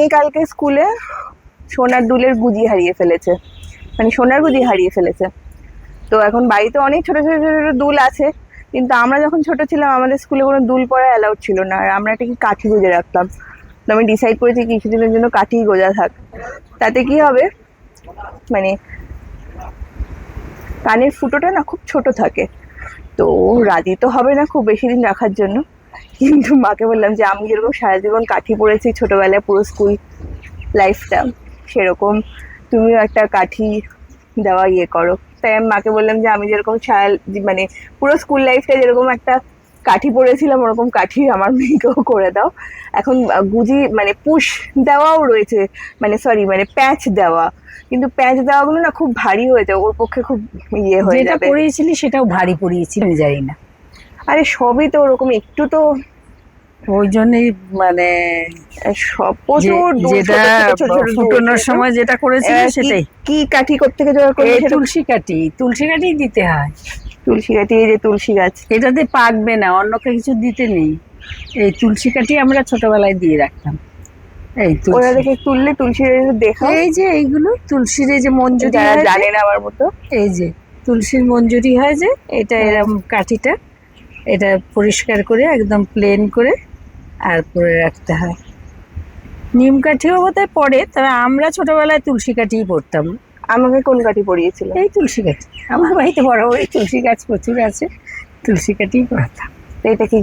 এই কালকে স্কুলে সোনার দুলের গুজি হারিয়ে ফেলেছে, মানে সোনার গুজি হারিয়ে ফেলেছে। তো এখন বাড়িতে অনেক ছোট ছোট ছোট ছোট দুল আছে, কিন্তু আমরা যখন ছোট ছিলাম আমাদের স্কুলে কোনো দুল পরা অ্যালাউড ছিল না, আর আমরা একটা কি কাঠি গুঁজে রাখতাম। তো আমি ডিসাইড করেছি কিছুদিনের জন্য কাঠি গোজা থাক। তাতে কি হবে, মানে কানের ফুটোটা না খুব ছোট থাকে, তো রাজি তো হবে না খুব বেশি দিন রাখার জন্য। কিন্তু মাকে বললাম যে আমি যেরকম সারা জীবন কাঠি পরেছি ছোটবেলায় পুরো স্কুল লাইফটা, সেরকম তুমিও একটা কাঠি দেওয়া করো। তাই আমি মাকে বললাম যে আমি যেরকম মানে পুরো স্কুল লাইফটা যেরকম একটা কাঠি পরেছিলাম ওরকম কাঠি আমার মেয়েকেও করে দাও। এখন গুজি মানে পুশ দেওয়াও রয়েছে, মানে সরি মানে প্যাচ দেওয়া, কিন্তু প্যাচ দেওয়াগুলো না খুব ভারী হয়ে যায়, ওর পক্ষে খুব হয়ে যেটা যাবে। পরিয়েছিলি সেটাও ভারী পরিয়েছি, আমি জানি না। আরে সবই তো ওরকম, একটু তো ওই জন্যই মানে সব প্রচুর যেটা ফুটানোর সময় যেটা করেছিল সেটাই। কি কাঠি থেকে জোগাড় করলে? তুলসী কাঠি দিতে হয়। তুলসী কাঠি, এই যে তুলসী গাছ, এটাতে পাকবে না, অন্য কিছু দিতে নেই। এই তুলসী কাঠি আমরা ছোটবেলায় দিয়ে রাখতাম। এই ওরা দেখে তুললে তুলসী দেখা, এই যে এইগুলো তুলসীর এই যে মঞ্জুরি, যারা জানে না আমার মতো, এই যে তুলসীর মঞ্জুরি হয় যে এটা এরকম কাঠিটা, এটা পরিষ্কার করে একদম প্লেন করে আর করে রাখতে হয়। নিম কাঠিও বোধহয় পড়ে, তবে আমরা ছোটবেলায় তুলসী কাঠিই পড়তাম। আমাকে কোন কাঠি পড়িয়েছিল? এই তুলসী কাঠি, আমার বাড়িতে বড় বড় তুলসী গাছ প্রচুর আছে, তুলসী কাঠিই পড়তাম। এটা কি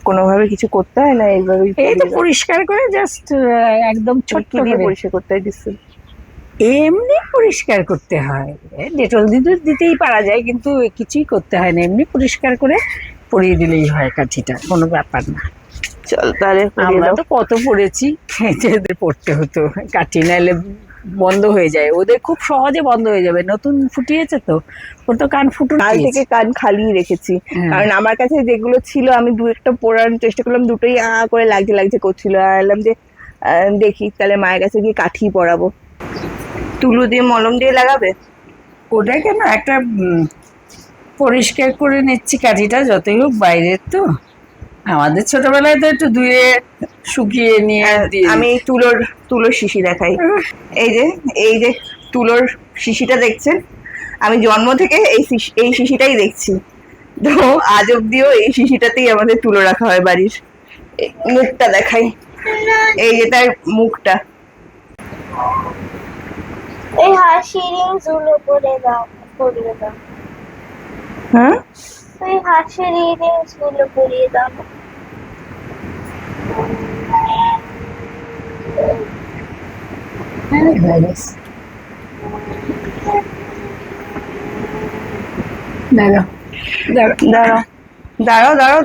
কোনোভাবে কিছু করতে হয় না? এইভাবে এই তো পরিষ্কার করে জাস্ট একদম ছোট্ট দিয়ে করে পরিষ্কার করতে হয় দিচ্ছে? এমনি পরিষ্কার করতে হয়, ডেটল দিতেই পারা যায়, কিন্তু কিছুই করতে হয় না, এমনি পরিষ্কার করে পরিয়ে দিলেই হয় কাঠিটা, কোনো ব্যাপার না। চল তাহলে, আমরা তো কত পড়েছি, এদের পড়তে হতো কাঠি, নাহলে বন্ধ হয়ে যায়, ওদের খুব সহজে বন্ধ হয়ে যাবে, নতুন ফুটিয়েছে তো, ওর তো কান ফুটো, কাল থেকে কান খালি রেখেছি। কারণ আমার কাছে যেগুলো ছিল আমি দু একটা পড়ার চেষ্টা করলাম, দুটোই করে লাগছে করছিল, আর এলাম যে দেখি তাহলে মায়ের কাছে গিয়ে কাঠি পরাবো। তুলো দিয়ে মলম দিয়ে লাগাবে? ওটা কেন, একটা পরিষ্কার করে নিচ্ছি কাঠিটা, যতই হোক বাইরের তো, আমাদের ছোটবেলায় তো একটু ধুয়ে শুকিয়ে নিয়ে আমি তুলোর শিশি দেখাই। এই যে তুলোর শিশিটা দেখছেন, আমি জন্ম থেকে এই শিশিটাই দেখছি, তো আজ অব্দিও এই শিশিটাতেই আমাদের তুলো রাখা হয় বাড়ির। মুখটা দেখাই, এই যে তার মুখটা। এই হাসি রিংস গুলো করে দাও, করিয়ে দাও। হ্যাঁ, এই হাসি রিংস গুলো করিয়ে দাও।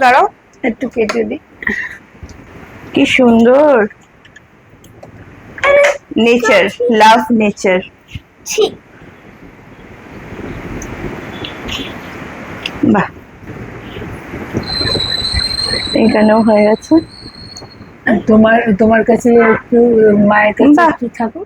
দাঁড়াও একটু কেটে দিই। কি সুন্দর নেচার, লাভ নেচার। বাহ, এখানেও হয়ে গেছে। তোমার কাছে একটু মায়ের কাছে একটু থাকো।